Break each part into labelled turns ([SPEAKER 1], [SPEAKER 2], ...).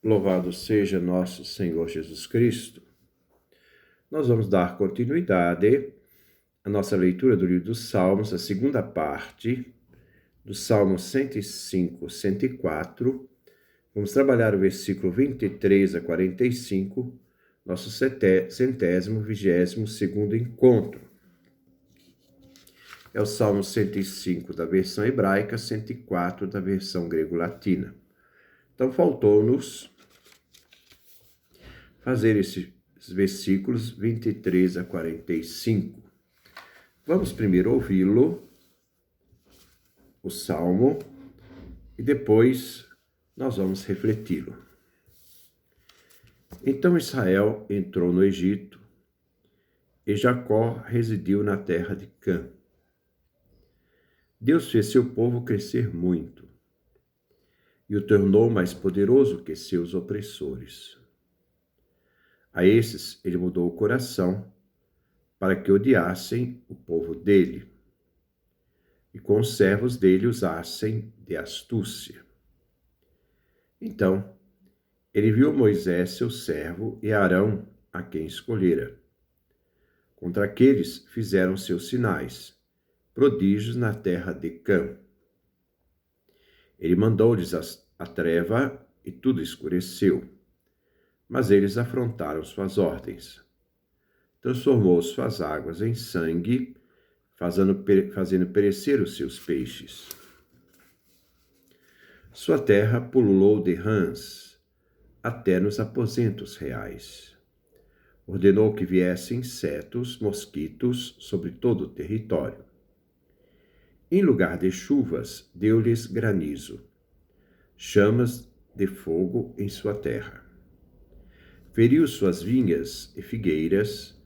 [SPEAKER 1] Louvado seja nosso Senhor Jesus Cristo. Nós vamos dar continuidade à nossa leitura do livro dos Salmos, a segunda parte do Salmo 105, 104. Vamos trabalhar o versículo 23 a 45, nosso 122º encontro. É o Salmo 105 da versão hebraica, 104 da versão grego-latina. Então, faltou-nos fazer esses versículos 23 a 45. Vamos primeiro ouvi-lo, o Salmo, e depois nós vamos refleti-lo. Então Israel entrou no Egito, e Jacó residiu na terra de Cã. Deus fez seu povo crescer muito, e o tornou mais poderoso que seus opressores. A esses ele mudou o coração, para que odiassem o povo dele, e com os servos dele usassem de astúcia. Então, ele viu Moisés, seu servo, e Arão, a quem escolhera. Contra aqueles fizeram seus sinais, prodígios na terra de Cã. Ele mandou-lhes a treva, e tudo escureceu. Mas eles afrontaram suas ordens. Transformou suas águas em sangue, fazendo perecer os seus peixes. Sua terra pululou de rãs, até nos aposentos reais. Ordenou que viessem insetos, mosquitos, sobre todo o território. Em lugar de chuvas, deu-lhes granizo, chamas de fogo em sua terra. Feriu suas vinhas e figueiras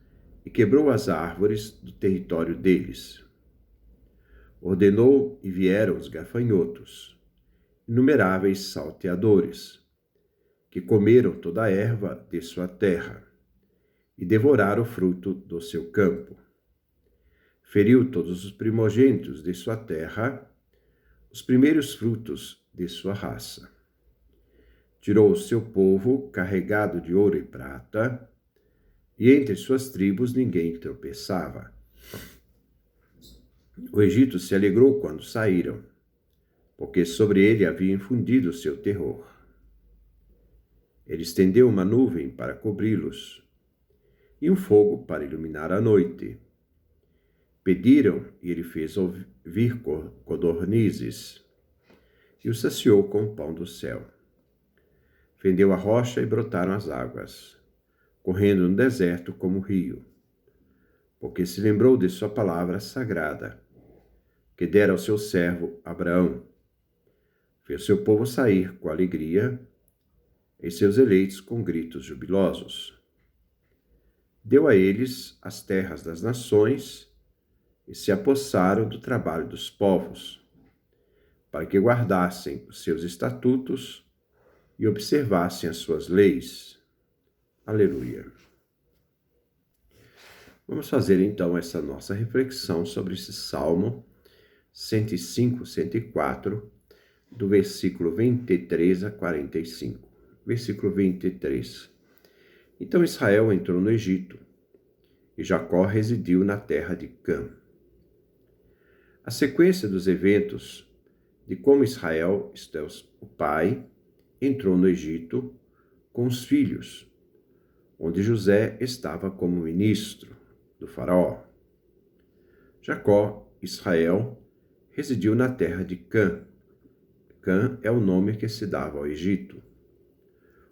[SPEAKER 1] e quebrou as árvores do território deles. Ordenou e vieram os gafanhotos, inumeráveis salteadores, que comeram toda a erva de sua terra e devoraram o fruto do seu campo. Feriu todos os primogênitos de sua terra, os primeiros frutos de sua raça. Tirou o seu povo carregado de ouro e prata, e entre suas tribos ninguém tropeçava. O Egito se alegrou quando saíram, porque sobre ele havia infundido o seu terror. Ele estendeu uma nuvem para cobri-los, e um fogo para iluminar a noite. Pediram, e ele fez ouvir codornizes, e os saciou com o pão do céu. Fendeu a rocha e brotaram as águas, correndo no deserto como rio, porque se lembrou de sua palavra sagrada, que dera ao seu servo Abraão. Fez seu povo sair com alegria, e seus eleitos com gritos jubilosos. Deu a eles as terras das nações, e se apossaram do trabalho dos povos, para que guardassem os seus estatutos e observassem as suas leis. Aleluia. Vamos fazer então essa nossa reflexão sobre esse Salmo 105, 104, do versículo 23 a 45. Versículo 23. Então Israel entrou no Egito, e Jacó residiu na terra de Cã. A sequência dos eventos de como Israel, isto é, o pai, entrou no Egito com os filhos, onde José estava como ministro do faraó. Jacó, Israel, residiu na terra de Cã. Cã é o nome que se dava ao Egito.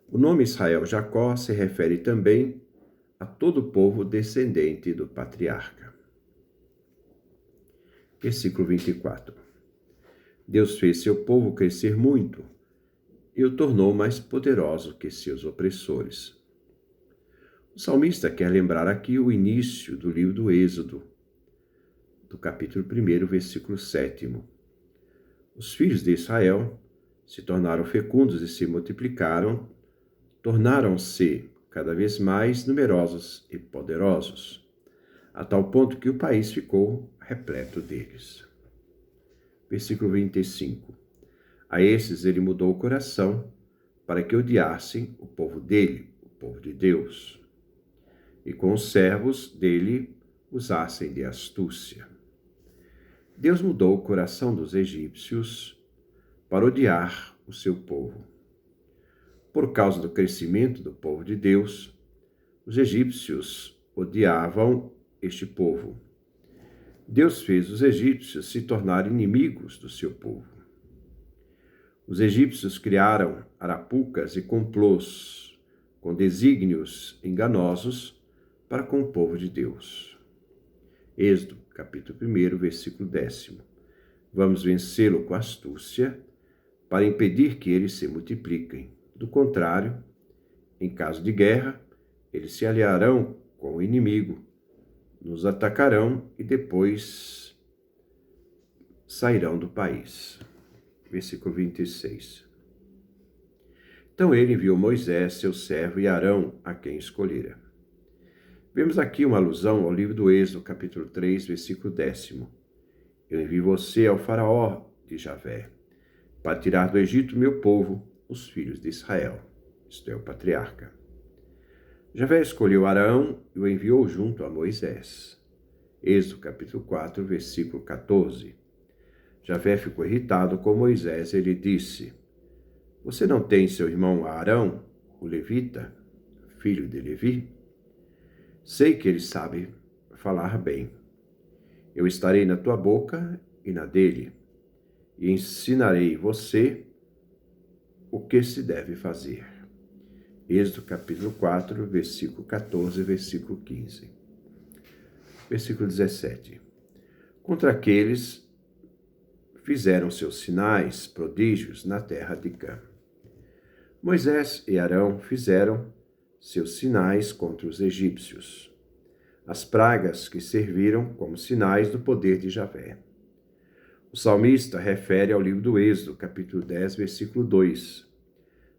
[SPEAKER 1] O nome Israel Jacó se refere também a todo o povo descendente do patriarca. Versículo 24. Deus fez seu povo crescer muito e o tornou mais poderoso que seus opressores. O salmista quer lembrar aqui o início do livro do Êxodo, do capítulo 1, versículo 7. Os filhos de Israel se tornaram fecundos e se multiplicaram, tornaram-se cada vez mais numerosos e poderosos, a tal ponto que o país ficou repleto deles. Versículo 25. A esses ele mudou o coração, para que odiassem o povo dele, o povo de Deus, e com os servos dele usassem de astúcia. Deus mudou o coração dos egípcios para odiar o seu povo. Por causa do crescimento do povo de Deus, os egípcios odiavam este povo. Deus fez os egípcios se tornarem inimigos do seu povo. Os egípcios criaram arapucas e complôs com desígnios enganosos para com o povo de Deus. Êxodo, capítulo 1, versículo 10. Vamos vencê-lo com astúcia para impedir que eles se multipliquem. Do contrário, em caso de guerra, eles se aliarão com o inimigo, nos atacarão e depois sairão do país. Versículo 26. Então ele enviou Moisés, seu servo, e Arão, a quem escolhera. Vemos aqui uma alusão ao livro do Êxodo, capítulo 3, versículo 10. Eu envio você ao faraó de Javé, para tirar do Egito meu povo, os filhos de Israel. Isto é, o patriarca. Javé escolheu Arão e o enviou junto a Moisés. Êxodo capítulo 4, versículo 14. Javé ficou irritado com Moisés e ele disse: Você não tem seu irmão Arão, o levita, filho de Levi? Sei que ele sabe falar bem. Eu estarei na tua boca e na dele, e ensinarei você o que se deve fazer. Êxodo capítulo 4, versículo 14, versículo 15. Versículo 17. Contra aqueles fizeram seus sinais, prodígios na terra de Cã. Moisés e Arão fizeram seus sinais contra os egípcios, as pragas que serviram como sinais do poder de Javé. O salmista refere ao livro do Êxodo, capítulo 10, versículo 2,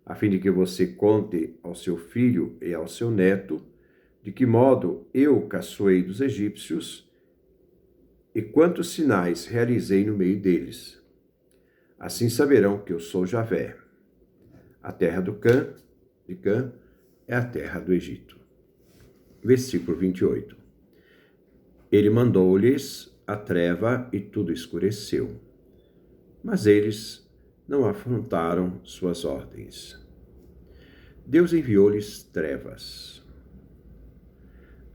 [SPEAKER 1] a fim de que você conte ao seu filho e ao seu neto de que modo eu caçoei dos egípcios e quantos sinais realizei no meio deles. Assim saberão que eu sou Javé. A terra de Cã é a terra do Egito. Versículo 28. Ele mandou-lhes a treva e tudo escureceu. Mas eles não afrontaram suas ordens. Deus enviou-lhes trevas,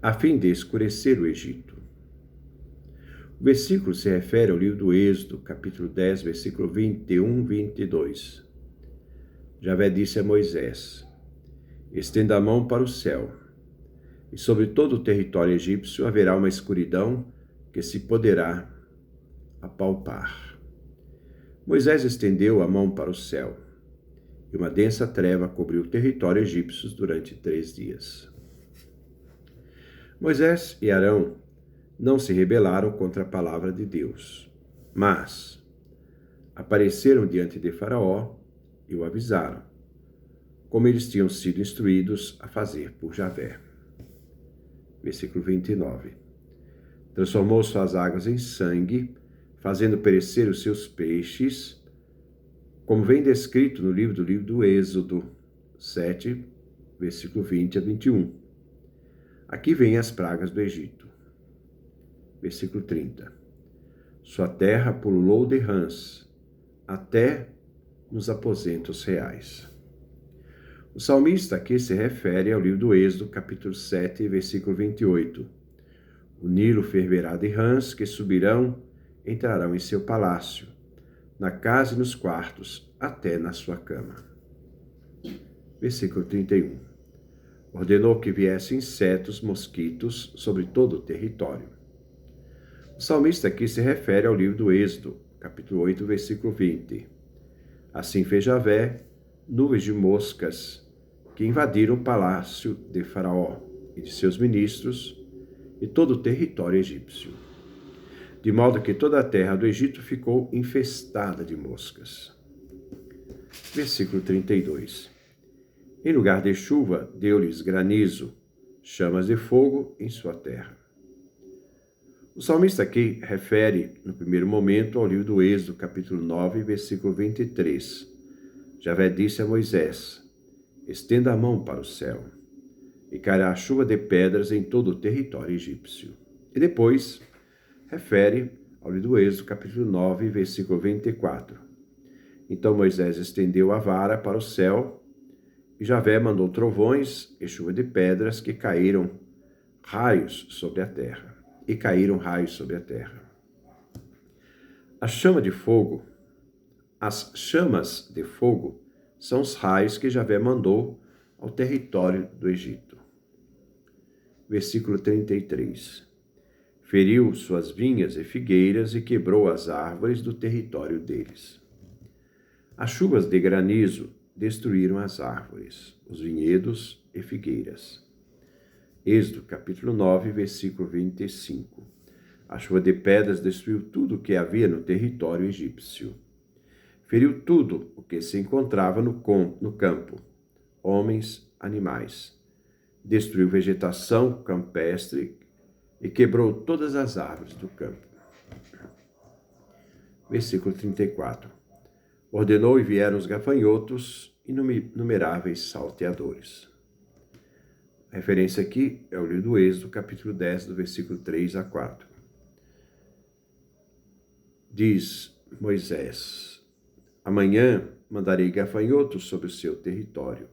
[SPEAKER 1] a fim de escurecer o Egito. O versículo se refere ao livro do Êxodo, capítulo 10, versículo 21, 22. Javé disse a Moisés: Estenda a mão para o céu, e sobre todo o território egípcio haverá uma escuridão que se poderá apalpar. Moisés estendeu a mão para o céu, e uma densa treva cobriu o território egípcio durante 3 dias. Moisés e Arão não se rebelaram contra a palavra de Deus, mas apareceram diante de Faraó e o avisaram, como eles tinham sido instruídos a fazer por Javé. Versículo 29. Transformou suas águas em sangue, fazendo perecer os seus peixes, como vem descrito no livro do Êxodo 7, versículo 20 a 21. Aqui vêm as pragas do Egito. Versículo 30. Sua terra pululou de rãs, até nos aposentos reais. O salmista aqui se refere ao livro do Êxodo, capítulo 7, versículo 28. O Nilo ferverá de rãs que subirão, entrarão em seu palácio, na casa e nos quartos, até na sua cama. Versículo 31. Ordenou que viessem insetos, mosquitos, sobre todo o território. O salmista aqui se refere ao livro do Êxodo, capítulo 8, versículo 20. Assim fez Javé nuvens de moscas que invadiram o palácio de Faraó e de seus ministros e todo o território egípcio, de modo que toda a terra do Egito ficou infestada de moscas. Versículo 32. Em lugar de chuva, deu-lhes granizo, chamas de fogo em sua terra. O salmista aqui refere, no primeiro momento, ao livro do Êxodo, capítulo 9, versículo 23. Javé disse a Moisés: estenda a mão para o céu, e cairá a chuva de pedras em todo o território egípcio. E depois refere ao livro do Êxodo, capítulo 9, versículo 24. Então Moisés estendeu a vara para o céu, e Javé mandou trovões e chuva de pedras que caíram raios sobre a terra. E caíram raios sobre a terra. As chamas de fogo são os raios que Javé mandou ao território do Egito. Versículo 33. Feriu suas vinhas e figueiras e quebrou as árvores do território deles. As chuvas de granizo destruíram as árvores, os vinhedos e figueiras. Êxodo, capítulo 9, versículo 25. A chuva de pedras destruiu tudo o que havia no território egípcio. Feriu tudo o que se encontrava no campo, homens, animais. Destruiu vegetação campestre e quebrou todas as árvores do campo. Versículo 34. Ordenou e vieram os gafanhotos, inumeráveis salteadores. A referência aqui é o livro do Êxodo, capítulo 10, do versículo 3 a 4. Diz Moisés: amanhã mandarei gafanhotos sobre o seu território.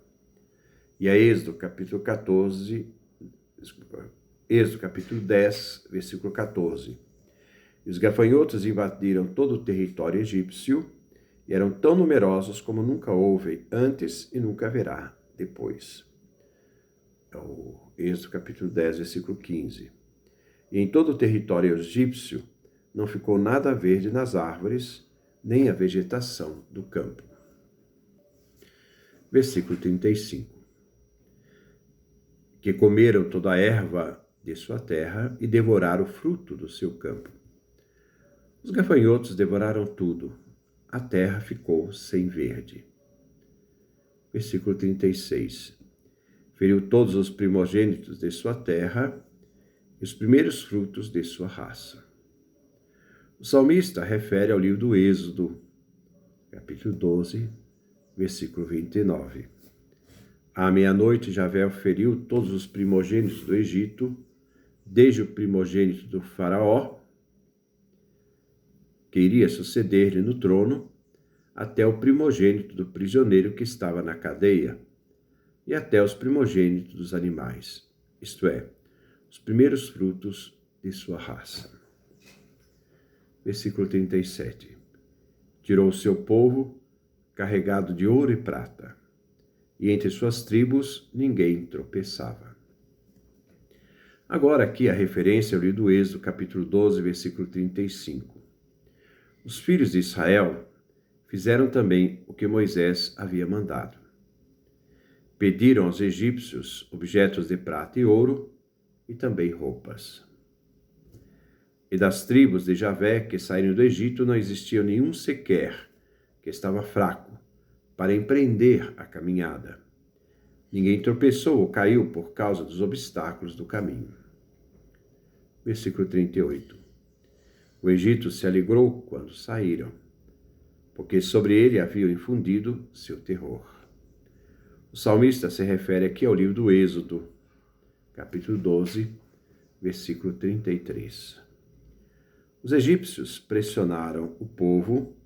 [SPEAKER 1] E a Êxodo, capítulo 10, versículo 14. E os gafanhotos invadiram todo o território egípcio e eram tão numerosos como nunca houve antes e nunca haverá depois. É o Êxodo, capítulo 10, versículo 15. E em todo o território egípcio não ficou nada verde nas árvores, nem a vegetação do campo. Versículo 35. Que comeram toda a erva de sua terra e devoraram o fruto do seu campo. Os gafanhotos devoraram tudo, a terra ficou sem verde. Versículo 36. Feriu todos os primogênitos de sua terra e os primeiros frutos de sua raça. O salmista refere ao livro do Êxodo, capítulo 12, versículo 29. À meia-noite, Javé feriu todos os primogênitos do Egito, desde o primogênito do faraó, que iria suceder-lhe no trono, até o primogênito do prisioneiro que estava na cadeia, e até os primogênitos dos animais, isto é, os primeiros frutos de sua raça. Versículo 37. Tirou o seu povo, carregado de ouro e prata, e entre suas tribos ninguém tropeçava. Agora aqui a referência ao livro do Êxodo, capítulo 12, versículo 35. Os filhos de Israel fizeram também o que Moisés havia mandado. Pediram aos egípcios objetos de prata e ouro e também roupas. E das tribos de Javé que saíram do Egito não existia nenhum sequer que estava fraco para empreender a caminhada. Ninguém tropeçou ou caiu por causa dos obstáculos do caminho. Versículo 38. O Egito se alegrou quando saíram, porque sobre ele haviam infundido seu terror. O salmista se refere aqui ao livro do Êxodo, capítulo 12, versículo 33. Os egípcios pressionaram o povo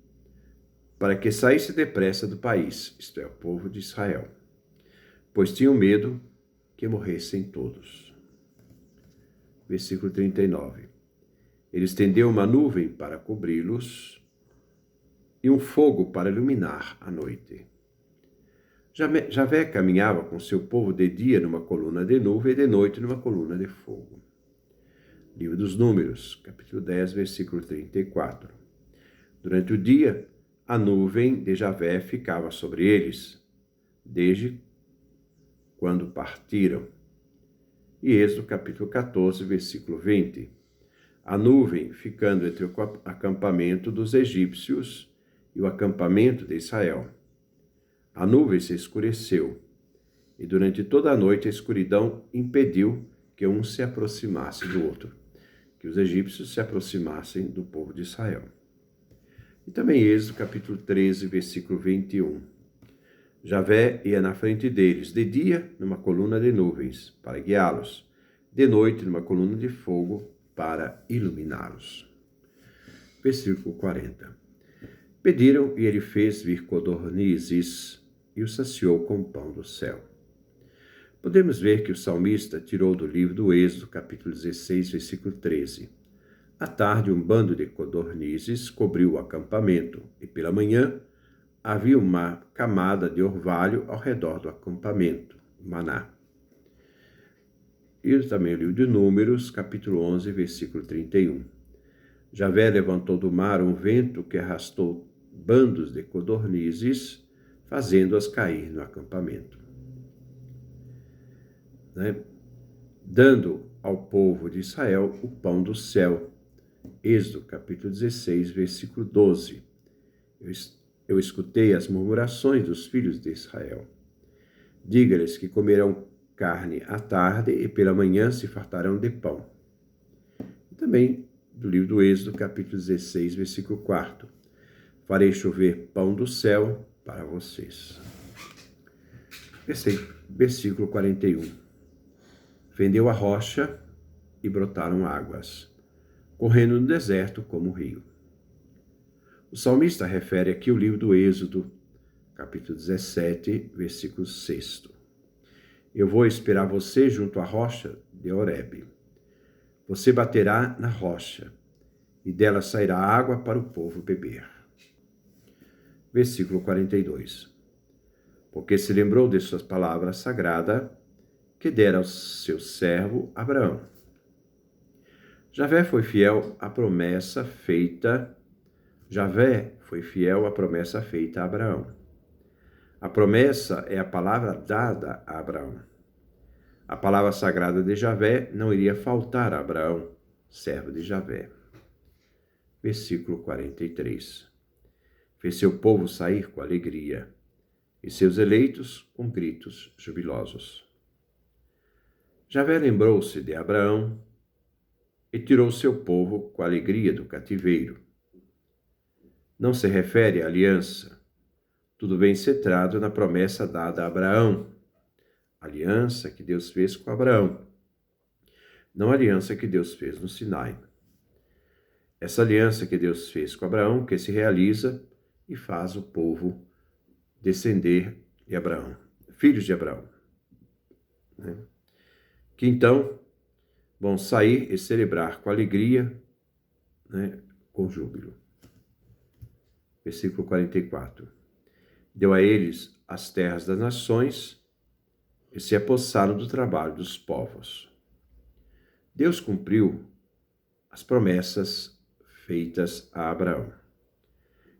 [SPEAKER 1] para que saísse depressa do país, isto é, o povo de Israel, pois tinham medo que morressem todos. Versículo 39. Ele estendeu uma nuvem para cobri-los e um fogo para iluminar a noite. Javé caminhava com seu povo de dia numa coluna de nuvem e de noite numa coluna de fogo. Livro dos Números, capítulo 10, versículo 34. Durante o dia, a nuvem de Javé ficava sobre eles, desde quando partiram. E Êxodo, capítulo 14, versículo 20. A nuvem ficando entre o acampamento dos egípcios e o acampamento de Israel. A nuvem se escureceu, e durante toda a noite a escuridão impediu que um se aproximasse do outro, que os egípcios se aproximassem do povo de Israel. E também Êxodo, capítulo 13, versículo 21. Javé ia na frente deles, de dia numa coluna de nuvens, para guiá-los, de noite numa coluna de fogo, para iluminá-los. Versículo 40. Pediram e ele fez vir codornizes e os saciou com o pão do céu. Podemos ver que o salmista tirou do livro do Êxodo, capítulo 16, versículo 13. À tarde, um bando de codornizes cobriu o acampamento, e pela manhã havia uma camada de orvalho ao redor do acampamento, maná. E também o livro de Números, capítulo 11, versículo 31. Javé levantou do mar um vento que arrastou bandos de codornizes, fazendo-as cair no acampamento. Dando ao povo de Israel o pão do céu. Êxodo, capítulo 16, versículo 12. Eu escutei as murmurações dos filhos de Israel. Diga-lhes que comerão carne à tarde e pela manhã se fartarão de pão. E também do livro do Êxodo, capítulo 16, versículo 4. Farei chover pão do céu para vocês. Versículo 41. Fendeu a rocha e brotaram águas, correndo no deserto como um rio. O salmista refere aqui o livro do Êxodo, capítulo 17, versículo 6. Eu vou esperar você junto à rocha de Horebe. Você baterá na rocha, e dela sairá água para o povo beber. Versículo 42. Porque se lembrou de suas palavras sagradas, que dera ao seu servo Abraão. Javé foi fiel à promessa feita a Abraão. A promessa é a palavra dada a Abraão. A palavra sagrada de Javé não iria faltar a Abraão, servo de Javé. Versículo 43. Fez seu povo sair com alegria, e seus eleitos com gritos jubilosos. Javé lembrou-se de Abraão e tirou seu povo com alegria do cativeiro. Não se refere à aliança, tudo bem centrado na promessa dada a Abraão, aliança que Deus fez com Abraão, não a aliança que Deus fez no Sinai. Essa aliança que Deus fez com Abraão, que se realiza e faz o povo descender de Abraão, filhos de Abraão, que então vão sair e celebrar com alegria, com júbilo. Versículo 44. Deu a eles as terras das nações e se apossaram do trabalho dos povos. Deus cumpriu as promessas feitas a Abraão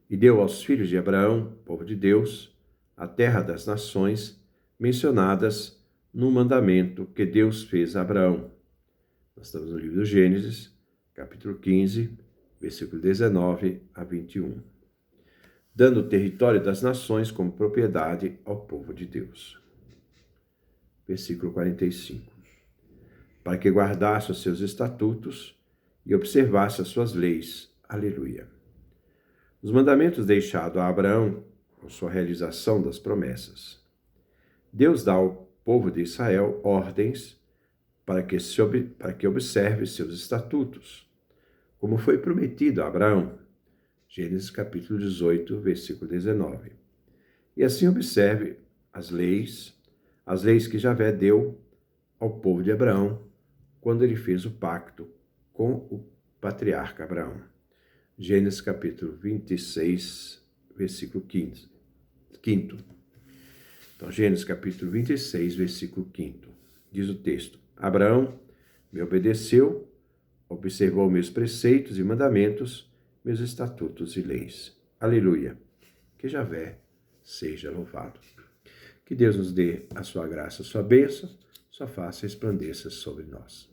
[SPEAKER 1] e deu aos filhos de Abraão, povo de Deus, a terra das nações mencionadas no mandamento que Deus fez a Abraão. Nós estamos no livro do Gênesis, capítulo 15, versículo 19 a 21. Dando o território das nações como propriedade ao povo de Deus. Versículo 45. Para que guardasse os seus estatutos e observasse as suas leis. Aleluia. Os mandamentos deixados a Abraão com sua realização das promessas. Deus dá ao povo de Israel ordens para que observe seus estatutos, como foi prometido a Abraão. Gênesis capítulo 18, versículo 19. E assim observe as leis que Javé deu ao povo de Abraão quando ele fez o pacto com o patriarca Abraão. Gênesis capítulo 26, versículo 5. Então, Gênesis capítulo 26, versículo 5. Diz o texto: Abraão me obedeceu, observou meus preceitos e mandamentos, meus estatutos e leis. Aleluia. Que Javé seja louvado. Que Deus nos dê a sua graça, a sua bênção, sua face resplandeça sobre nós.